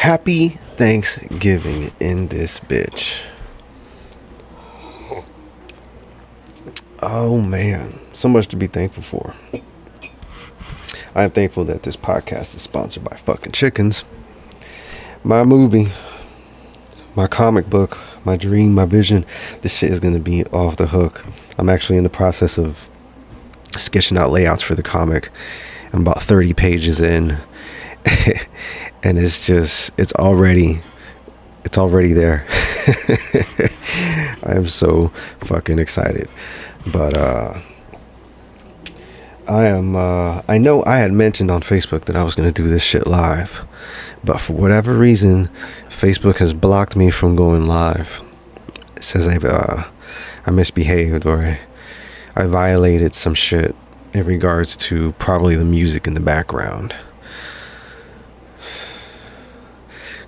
Happy Thanksgiving in this bitch. Oh man, so much to be thankful for. I am thankful that this podcast is sponsored by fucking chickens. My movie, my comic book, my dream, my vision, this shit is gonna be off the hook. I'm actually in the process of sketching out layouts for the comic. I'm about 30 pages in. And it's already there. I am so fucking excited. But I know I had mentioned on Facebook that I was going to do this shit live, but for whatever reason Facebook has blocked me from going live. It says I misbehaved, or I violated some shit in regards to probably the music in the background.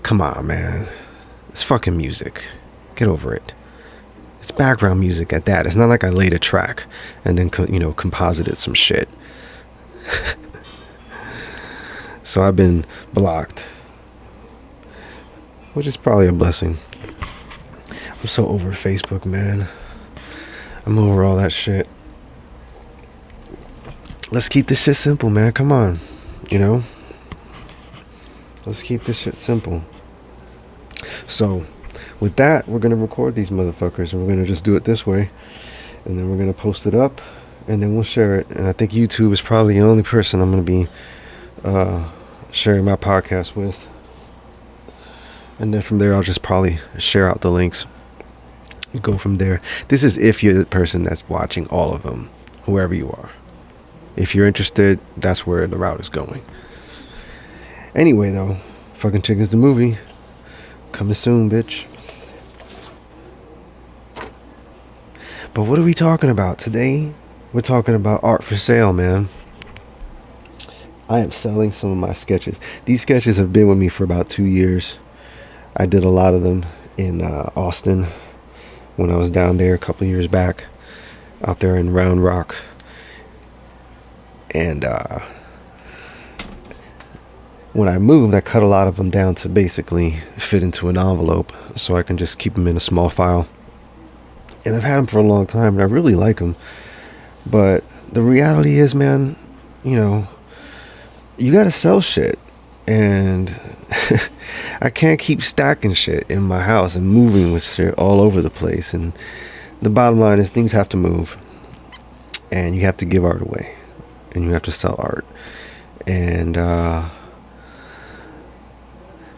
Come on, man. It's fucking music. Get over it. It's background music at that. It's not like I laid a track and then, composited some shit. So I've been blocked, which is probably a blessing. I'm so over Facebook, man. I'm over all that shit. Let's keep this shit simple, man. Come on. Let's keep this shit simple. So, with that, we're going to record these motherfuckers, and we're going to just do it this way. And then we're going to post it up, and then we'll share it. And I think YouTube is probably the only person I'm going to be sharing my podcast with. And then from there, I'll just probably share out the links. Go from there. This is if you're the person that's watching all of them, whoever you are. If you're interested, that's where the route is going. Anyway, though, fucking Chickens the movie. Coming soon, bitch. But what are we talking about today? We're talking about art for sale, man. I am selling some of my sketches. These sketches have been with me for about 2 years. I did a lot of them in Austin when I was down there a couple years back, out there in Round Rock. And when I moved, I cut a lot of them down to basically fit into an envelope so I can just keep them in a small file. And I've had them for a long time, and I really like them. But the reality is, man, you gotta sell shit. And I can't keep stacking shit in my house and moving with shit all over the place. And the bottom line is things have to move. And you have to give art away. And you have to sell art. And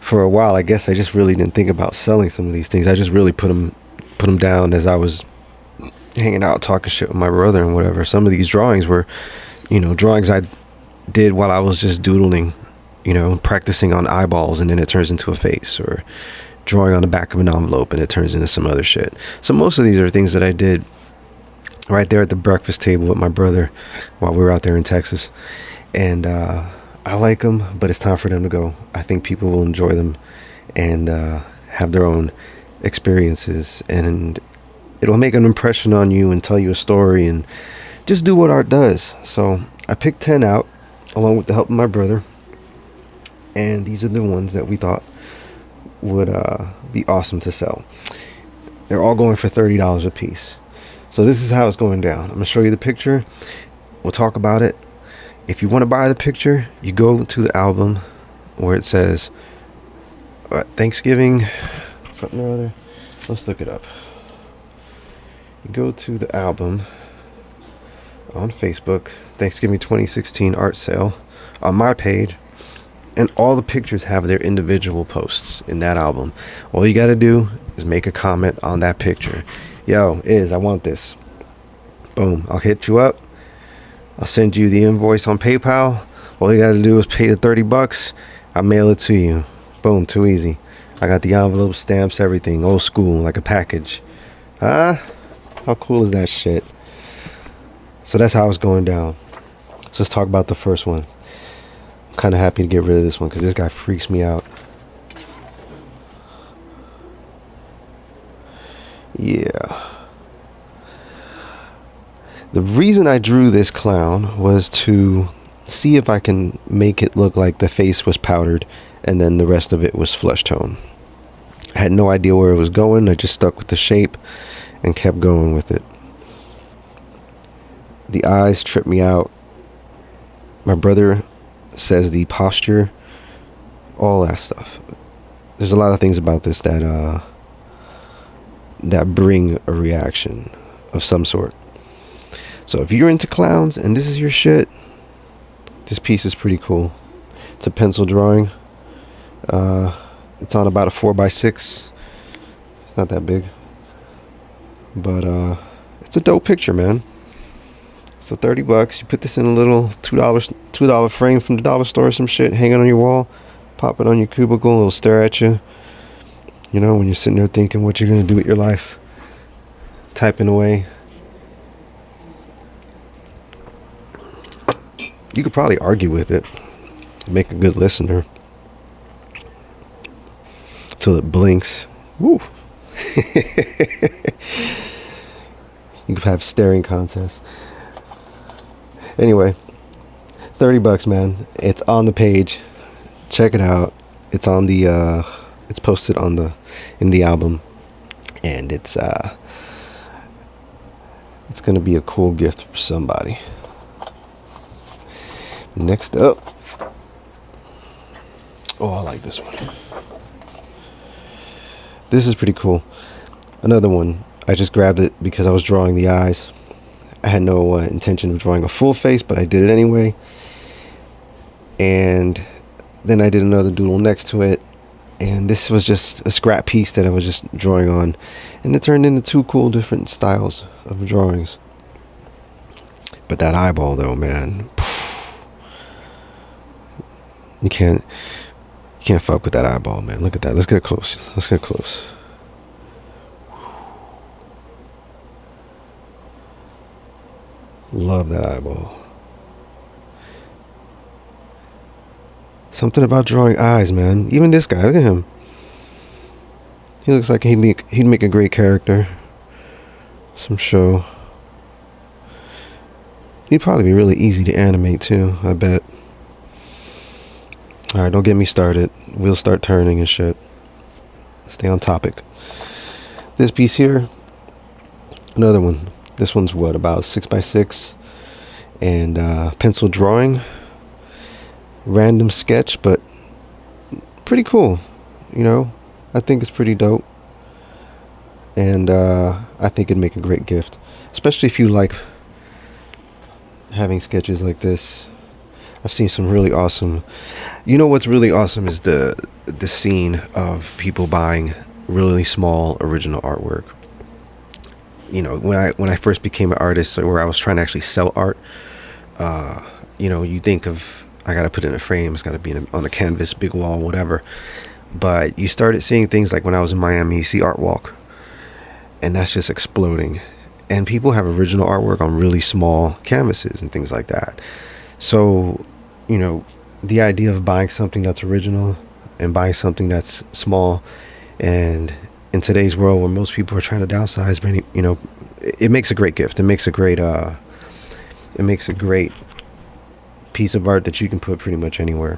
for a while, I guess I just really didn't think about selling some of these things. I just really put them down as I was hanging out, talking shit with my brother and whatever. Some of these drawings were, drawings I did while I was just doodling, practicing on eyeballs, and then it turns into a face, or drawing on the back of an envelope and it turns into some other shit. So most of these are things that I did right there at the breakfast table with my brother while we were out there in Texas. And I like them, but it's time for them to go. I think people will enjoy them and have their own experiences, and it'll make an impression on you and tell you a story and just do what art does. So I picked 10 out along with the help of my brother, and these are the ones that we thought would be awesome to sell. They're all going for $30 a piece. So this is how it's going down. I'm going to show you the picture. We'll talk about it. If you want to buy the picture, you go to the album where it says Thanksgiving something or other. Let's look it up. You go to the album on Facebook, Thanksgiving 2016 art sale on my page, and all the pictures have their individual posts in that album. All you got to do is make a comment on that picture. Yo, I want this. Boom, I'll hit you up. I'll send you the invoice on PayPal. All you gotta do is pay the $30. I'll mail it to you. Boom, too easy. I got the envelope, stamps, everything. Old school, like a package. How cool is that shit? So that's how it's going down. So let's talk about the first one. I'm kind of happy to get rid of this one because this guy freaks me out. Yeah. The reason I drew this clown was to see if I can make it look like the face was powdered and then the rest of it was flesh tone. I had no idea where it was going. I just stuck with the shape and kept going with it. The eyes tripped me out. My brother says the posture, all that stuff. There's a lot of things about this that bring a reaction of some sort. So if you're into clowns and this is your shit, this piece is pretty cool. It's a pencil drawing. It's on about a 4x6. It's not that big, but it's a dope picture, man. So $30. You put this in a little $2 frame from the dollar store or some shit, hang it on your wall, pop it on your cubicle, it'll stare at you. You know, when you're sitting there thinking what you're gonna do with your life, typing away. You could probably argue with it, make a good listener, till it blinks. Woo. You could have staring contests. Anyway, $30, man. It's on the page. Check it out. It's on the it's posted on in the album, and it's gonna be a cool gift for somebody. Next up, oh, I like this one. This is pretty cool. Another one. I just grabbed it because I was drawing the eyes. I had no intention of drawing a full face, but I did it anyway. And then I did another doodle next to it. And this was just a scrap piece that I was just drawing on. And it turned into two cool different styles of drawings. But that eyeball though, man. You can't fuck with that eyeball, man. Look at that. Let's get close. Let's get close. Love that eyeball. Something about drawing eyes, man. Even this guy, look at him. He looks like he'd make a great character. Some show. He'd probably be really easy to animate too, I bet. Alright, don't get me started. Wheels start turning and shit. Stay on topic. This piece here, another one. This one's what, about 6x6, and pencil drawing, random sketch, but pretty cool. You know, I think it's pretty dope, and I think it'd make a great gift, especially if you like having sketches like this. I've seen some really awesome. You know what's really awesome is the scene of people buying really small original artwork. You know, when I first became an artist, where I was trying to actually sell art, you know, you think of, I got to put it in a frame, it's got to be on a canvas, big wall, whatever. But you started seeing things like when I was in Miami, you see Art Walk, and that's just exploding. And people have original artwork on really small canvases and things like that. So, you know, the idea of buying something that's original and buying something that's small, and in today's world where most people are trying to downsize, you know, it makes a great gift. It makes a great piece of art that you can put pretty much anywhere.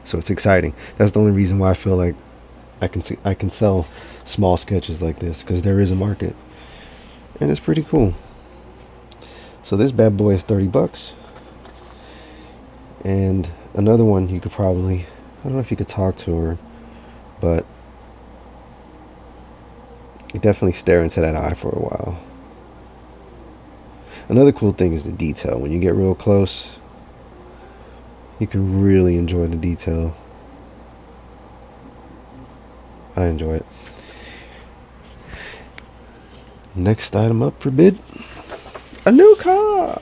So it's exciting. That's the only reason why I feel like I can sell small sketches like this, because there is a market, and it's pretty cool. So this bad boy is $30. And another one, you could probably, I don't know if you could talk to her, but you definitely stare into that eye for a while. Another cool thing is the detail. When you get real close, you can really enjoy the detail. I enjoy it. Next item up for bid, a new car.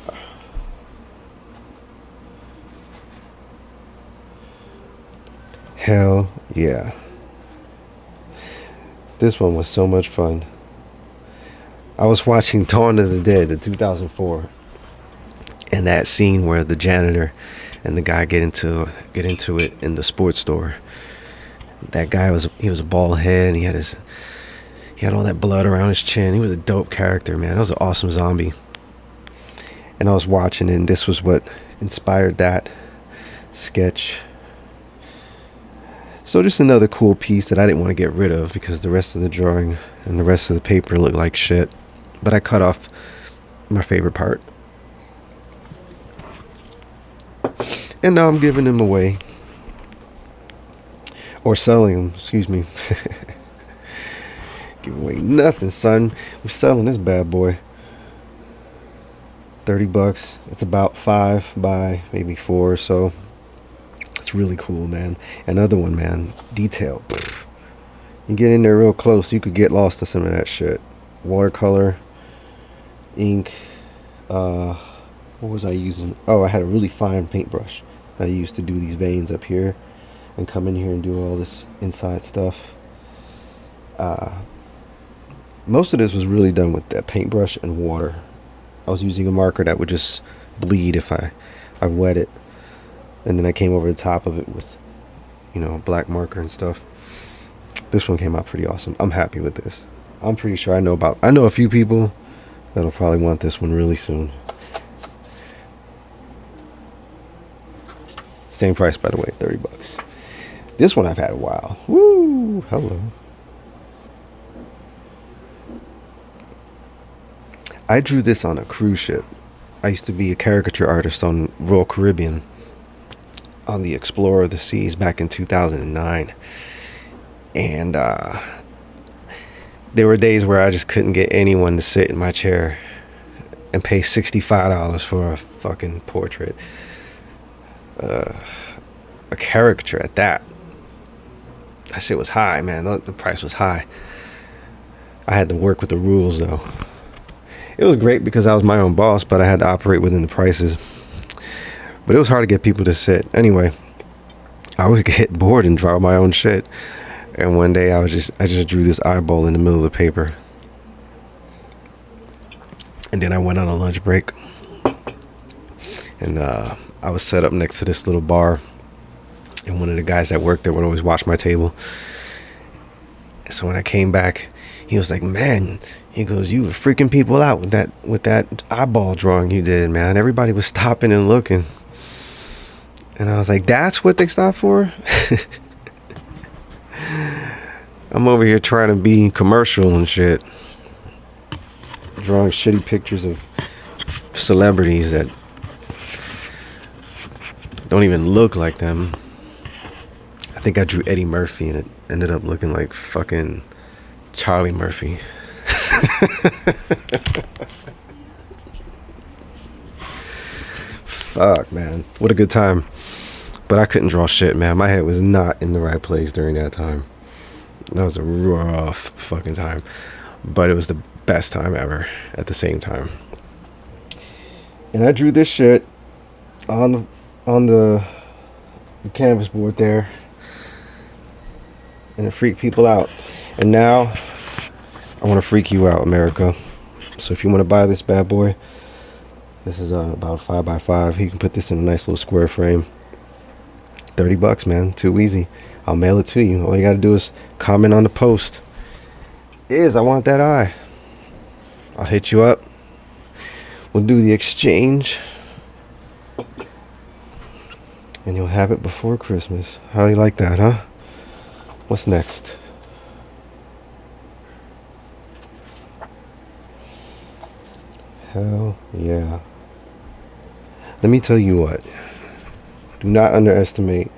Hell yeah. This one was so much fun. I was watching Dawn of the Dead, the 2004, and that scene where the janitor and the guy get into it in the sports store. That guy was a bald head, and he had all that blood around his chin. He was a dope character, man. That was an awesome zombie. And I was watching it, and this was what inspired that sketch. So just another cool piece that I didn't want to get rid of because the rest of the drawing and the rest of the paper looked like shit. But I cut off my favorite part. And now I'm giving them away. Or selling them, excuse me. Give away nothing, son. We're selling this bad boy. $30. It's about 5 by maybe 4 or so. It's really cool, man. Another one, man. Detail. You get in there real close, you could get lost in some of that shit. Watercolor, ink. What was I using? Oh, I had a really fine paintbrush I used to do these veins up here and come in here and do all this inside stuff. Most of this was really done with that paintbrush and water. I was using a marker that would just bleed if I wet it, and then I came over the top of it with, you know, black marker and stuff. This one came out pretty awesome. I'm happy with this. I'm pretty sure I know a few people that'll probably want this one really soon. Same price, by the way, $30. This one I've had a while. Woo! Hello. I drew this on a cruise ship. I used to be a caricature artist on Royal Caribbean on the Explorer of the Seas back in 2009. And there were days where I just couldn't get anyone to sit in my chair and pay $65 for a fucking portrait. A caricature at that. That shit was high, man. The price was high. I had to work with the rules, though. It was great because I was my own boss, but I had to operate within the prices. But it was hard to get people to sit. Anyway, I would get bored and draw my own shit. And one day I just drew this eyeball in the middle of the paper. And then I went on a lunch break. And I was set up next to this little bar. And one of the guys that worked there would always watch my table. So when I came back, he was like, man, he goes, you were freaking people out with that eyeball drawing you did, man. Everybody was stopping and looking. And I was like, that's what they stopped for? I'm over here trying to be commercial and shit. Drawing shitty pictures of celebrities that don't even look like them. I think I drew Eddie Murphy and it ended up looking like fucking Charlie Murphy. Fuck, man. What a good time. But I couldn't draw shit, man. My head was not in the right place during that time. That was a rough fucking time. But it was the best time ever at the same time. And I drew this shit on the canvas board there. And it freaked people out. And now I want to freak you out, America. So if you want to buy this bad boy, this is about 5 by 5. You can put this in a nice little square frame. $30, man. Too easy. I'll mail it to you. All you got to do is comment on the post. I want that eye. I'll hit you up. We'll do the exchange. And you'll have it before Christmas. How do you like that, huh? What's next? Hell yeah. Let me tell you what. Do not underestimate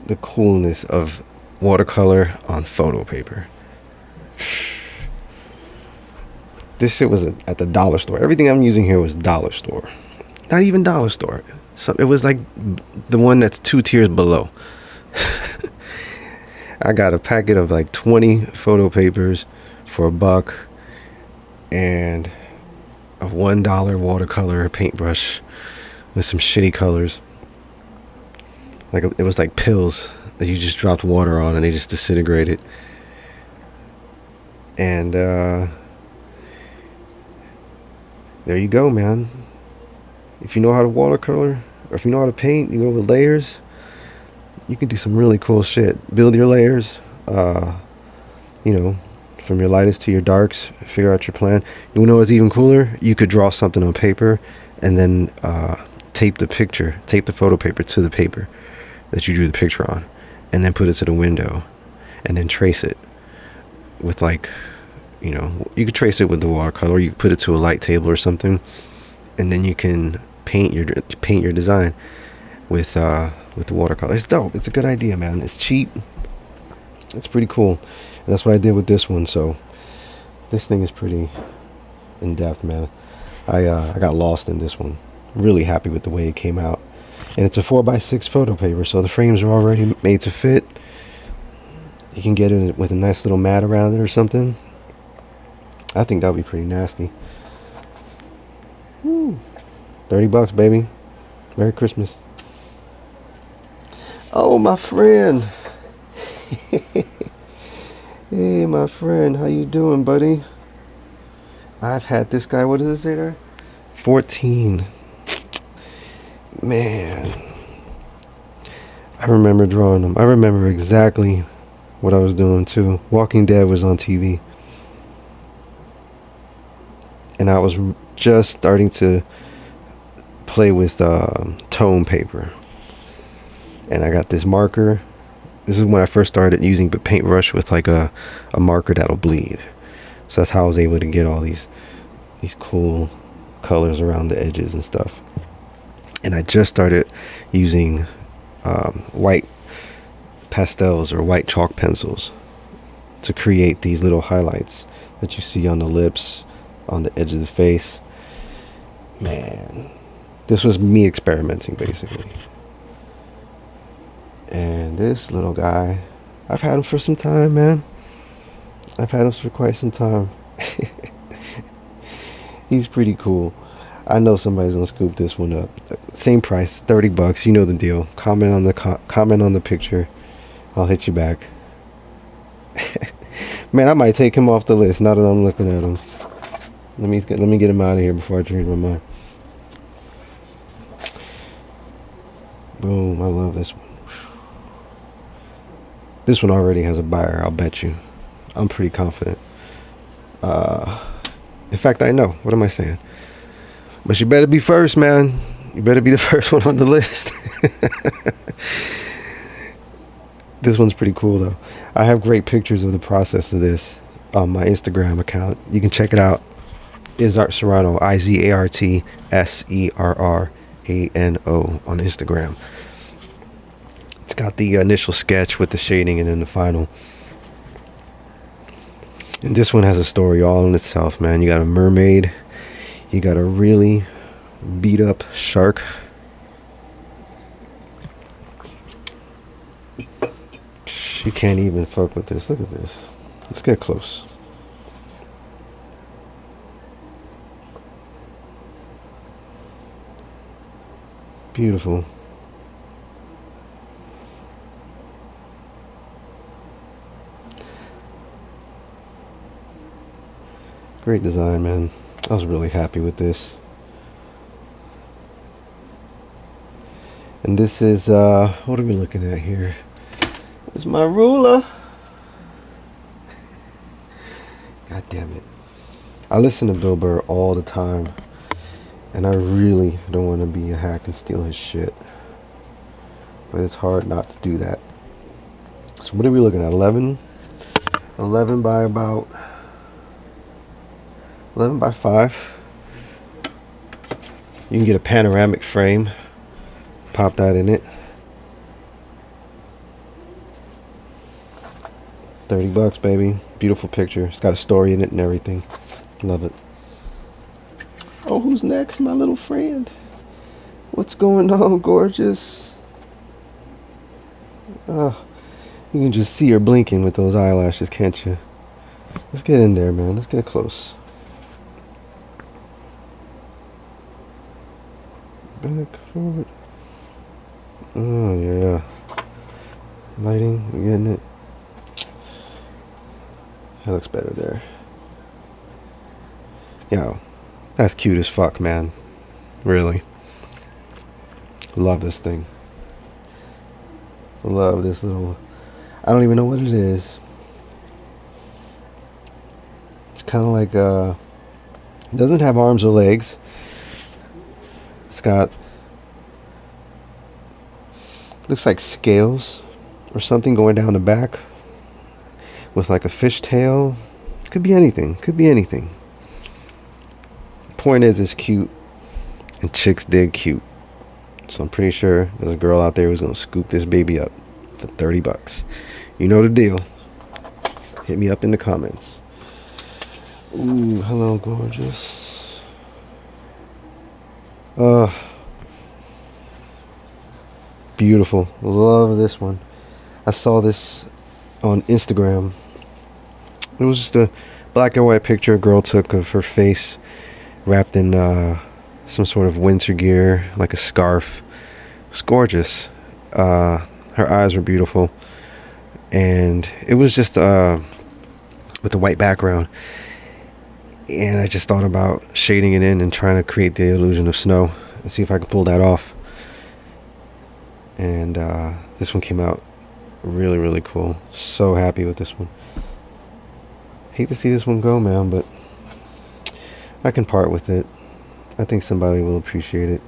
the coolness of watercolor on photo paper. This shit was at the dollar store. Everything I'm using here was dollar store. Not even dollar store. So it was like the one that's 2 tiers below. I got a packet of like 20 photo papers for $1 and a $1 watercolor paintbrush with some shitty colors. Like it was like pills that you just dropped water on and they just disintegrated. And there you go, man. If you know how to watercolor or if you know how to paint, you go with layers, you can do some really cool shit. Build your layers, you know, from your lightest to your darks, figure out your plan. You know what's even cooler? You could draw something on paper and then tape the photo paper to the paper that you drew the picture on, and then put it to the window, and then trace it with, like, you know, you could trace it with the watercolor, or you could put it to a light table or something, and then you can paint your design with the watercolor. It's dope. It's a good idea, man. It's cheap. It's pretty cool. And that's what I did with this one. So this thing is pretty in depth, man. I got lost in this one. Really happy with the way it came out. And it's a 4x6 photo paper, so the frames are already made to fit. You can get it with a nice little mat around it or something. I think that would be pretty nasty. Woo. $30, baby. Merry Christmas. Oh, my friend. Hey, my friend. How you doing, buddy? I've had this guy. What does it say there? 14. Man. I remember drawing them. I remember exactly what I was doing, too. Walking Dead was on TV. And I was just starting to play with tone paper. And I got this marker. This is when I first started using the paintbrush with like a marker that'll bleed. So that's how I was able to get all these cool colors around the edges and stuff. And I just started using white pastels or white chalk pencils to create these little highlights that you see on the lips, on the edge of the face. Man, this was me experimenting, basically. And this little guy, I've had him for some time, man. I've had him for quite some time. He's pretty cool. I know somebody's gonna scoop this one up. Same price, $30. You know the deal. Comment on the picture. I'll hit you back. Man, I might take him off the list now that I'm looking at him. Let me get him out of here before I change my mind. Boom! I love this one. This one already has a buyer, I'll bet you. I'm pretty confident. In fact, I know. What am I saying? But you better be first, man. You better be the first one on the list. This one's pretty cool, though. I have great pictures of the process of this on my Instagram account. You can check it out. IZART Serrano, IZART SERRANO on Instagram. It's got the initial sketch with the shading and then the final. And this one has a story all in itself, man. You got a mermaid. You got a really beat up shark. You can't even fuck with this. Look at this. Let's get close. Beautiful. Great design, man. I was really happy with this. And this is, what are we looking at here? It's my ruler. God damn it. I listen to Bill Burr all the time. And I really don't want to be a hack and steal his shit. But it's hard not to do that. So what are we looking at? 11? 11 by about 11 by 5. You can get a panoramic frame. Pop that in it. $30, baby. Beautiful picture. It's got a story in it and everything. Love it. Oh, who's next, my little friend? What's going on, gorgeous? Oh, you can just see her blinking with those eyelashes, can't you? Let's get in there, man. Let's get close. Back, forward. Oh, yeah. Lighting, you getting it? That looks better there. Yo, that's cute as fuck, man. Really. Love this thing. Love this little... I don't even know what it is. kind of like it doesn't have arms or legs. It's got, looks like scales or something going down the back with like a fish tail. Could be anything. Could be anything. Point is, it's cute, and chicks dig cute. So I'm pretty sure there's a girl out there who's gonna scoop this baby up for $30. You know the deal. Hit me up in the comments. Ooh, hello, gorgeous. Beautiful. Love this one. I saw this on Instagram. It was just a black and white picture a girl took of her face wrapped in some sort of winter gear, like a scarf. It's gorgeous. Her eyes were beautiful, and it was just with the white background. And I just thought about shading it in and trying to create the illusion of snow and see if I could pull that off. And this one came out really, really cool. So happy with this one. Hate to see this one go, man, but I can part with it. I think somebody will appreciate it.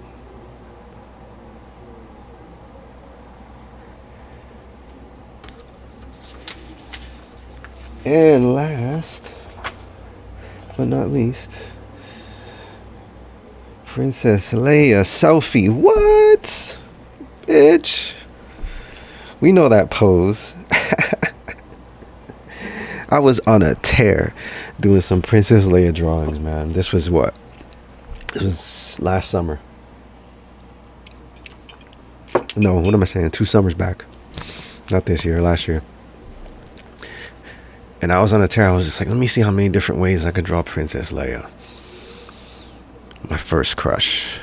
And last but not least, Princess Leia selfie. What? Bitch. We know that pose. I was on a tear doing some Princess Leia drawings, man. This was what? This was last summer. No, what am I saying? 2 summers back. Not this year, last year. And I was on a tear. I was just like, let me see how many different ways I could draw Princess Leia. My first crush.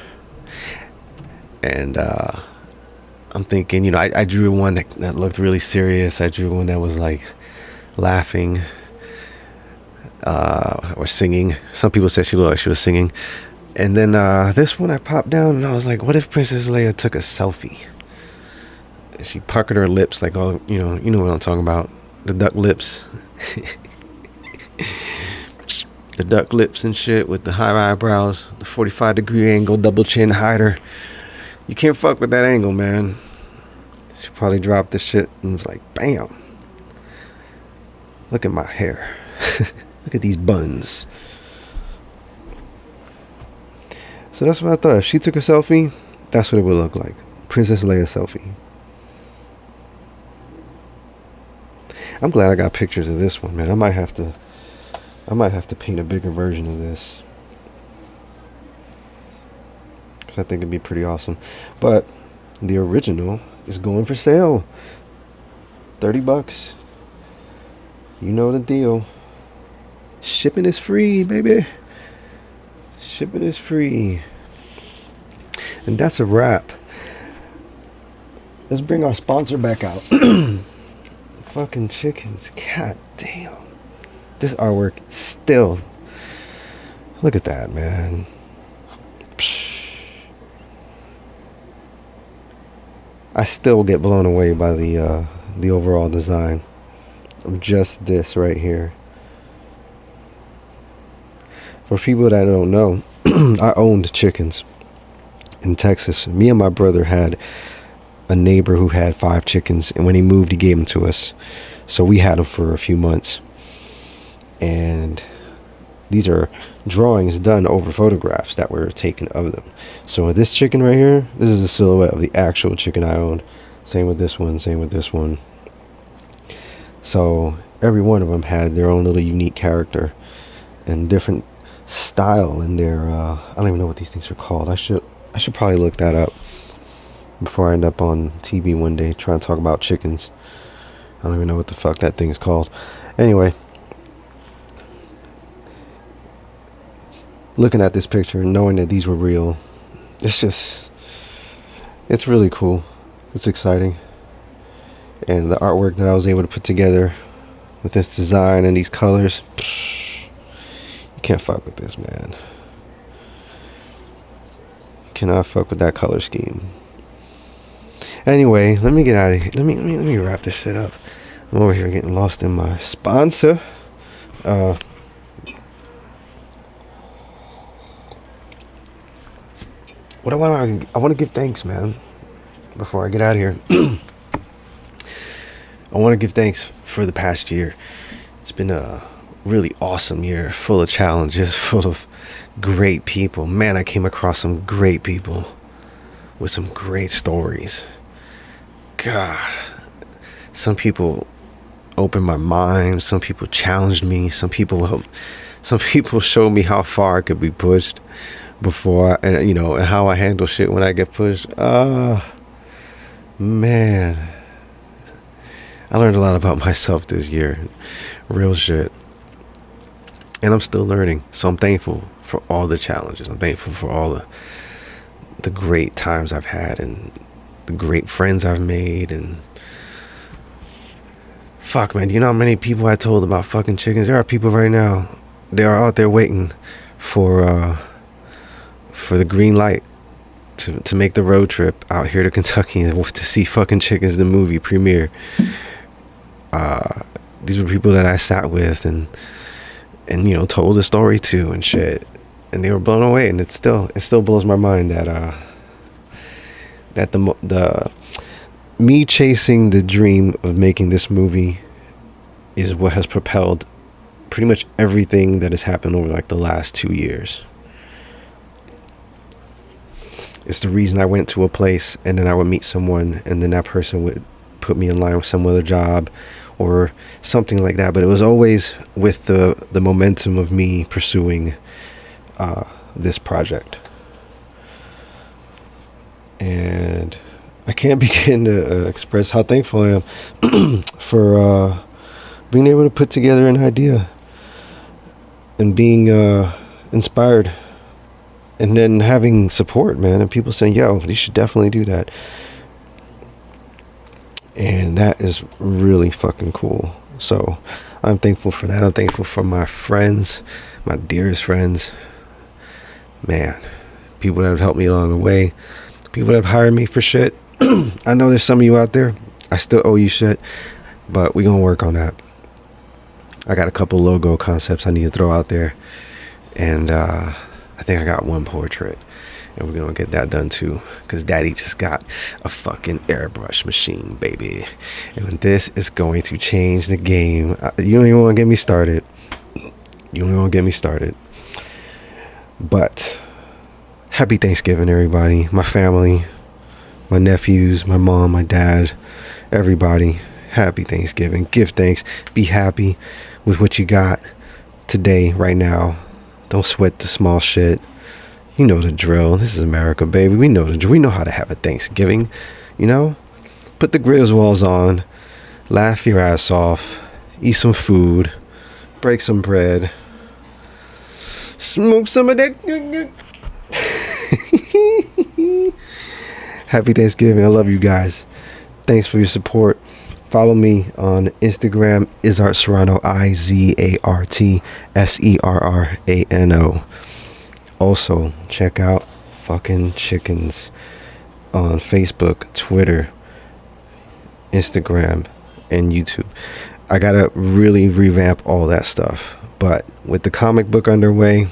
And I'm thinking, you know, I drew one that looked really serious. I drew one that was like laughing or singing. Some people said she looked like she was singing. And then this one I popped down and I was like, what if Princess Leia took a selfie? And she puckered her lips like all, you know what I'm talking about. The duck lips. The duck lips and shit with the high eyebrows, the 45-degree angle, double chin hider. You can't fuck with that angle, man. She probably dropped this shit and was like, bam. Look at my hair. Look at these buns. So that's what I thought. If she took a selfie, that's what it would look like. Princess Leia selfie. I'm glad I got pictures of this one, man. I might have to paint a bigger version of this, because I think it'd be pretty awesome. But the original is going for sale. $30. You know the deal. Shipping is free, baby. Shipping is free. And that's a wrap. Let's bring our sponsor back out. Fucking chickens. God damn. This artwork still. Look at that, man. Psh. I still get blown away by the overall design of just this right here. For people that don't know, I owned chickens in Texas. Me and my brother had a neighbor who had 5 chickens, and when he moved, he gave them to us. So we had them for a few months. And these are drawings done over photographs that were taken of them. So this chicken right here, this is a silhouette of the actual chicken I owned. Same with this one, same with this one. So every one of them had their own little unique character and different style in their I don't even know what these things are called. I should probably look that up before I end up on TV one day trying to talk about chickens. I don't even know what the fuck that thing's called. Anyway, looking at this picture and knowing that these were real, it's really cool. It's exciting. And the artwork that I was able to put together with this design and these colors, you can't fuck with this, man. You cannot fuck with that color scheme. Anyway, let me get out of here. Let me wrap this shit up. I'm over here getting lost in my sponsor. what I want to give thanks, man. Before I get out of here, I want to give thanks for the past year. It's been a really awesome year, full of challenges, full of great people. Man, I came across some great people with some great stories. God, some people opened my mind. Some people challenged me. Some people showed me how far I could be pushed before, and and how I handle shit when I get pushed. Man, I learned a lot about myself this year. Real shit. And I'm still learning. So I'm thankful for all the challenges. I'm thankful for all the great times I've had and the great friends I've made. And fuck, man, do you know how many people I told about fucking chickens? There are people right now. They are out there waiting for the green light to make the road trip out here to Kentucky to see fucking Chickens the movie premiere. These were people that I sat with and told the story to and shit, and they were blown away. And it still blows my mind that the me chasing the dream of making this movie is what has propelled pretty much everything that has happened over like the last 2 years. It's the reason I went to a place and then I would meet someone and then that person would put me in line with some other job or something like that. But it was always with the momentum of me pursuing this project. And I can't begin to express how thankful I am for being able to put together an idea and being inspired, and then having support, man, and people saying, yo, you should definitely do that. And that is really fucking cool. So I'm thankful for that. I'm thankful for my friends, my dearest friends, man, people that have helped me along the way, people that have hired me for shit. I know there's some of you out there, I still owe you shit, but we're gonna work on that. I got a couple logo concepts I need to throw out there, and I think I got one portrait, and we're gonna get that done too, because daddy just got a fucking airbrush machine, baby, and this is going to change the game. You don't even want to get me started. But happy Thanksgiving, everybody, my family, my nephews, my mom, my dad, everybody. Happy Thanksgiving. Give thanks. Be happy with what you got today, right now. Don't sweat the small shit. You know the drill. This is America, baby. We know the drill. We know how to have a Thanksgiving. Put the Griswolds on. Laugh your ass off. Eat some food. Break some bread. Smoke some of that. Happy Thanksgiving. I love you guys. Thanks for your support. Follow me on Instagram, IZART Serrano, IZART SERRANO. Also, check out fucking Chickens on Facebook, Twitter, Instagram, and YouTube. I gotta really revamp all that stuff. But with the comic book underway,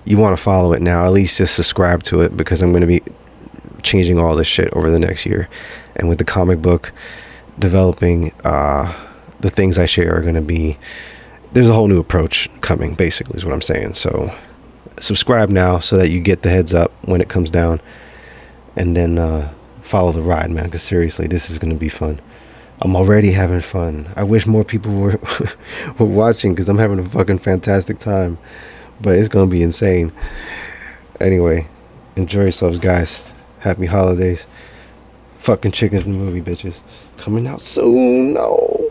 you want to follow it now. At least just subscribe to it, because I'm going to be changing all this shit over the next year. And with the comic book developing, the things I share are going to be, there's a whole new approach coming, basically, is what I'm saying. So subscribe now so that you get the heads up when it comes down, and then follow the ride, man, because seriously, this is going to be fun. I'm already having fun. I wish more people were watching, because I'm having a fucking fantastic time, but it's going to be insane. Anyway, enjoy yourselves, guys. Happy holidays. Fucking Chickens the movie, bitches. Coming out soon. No.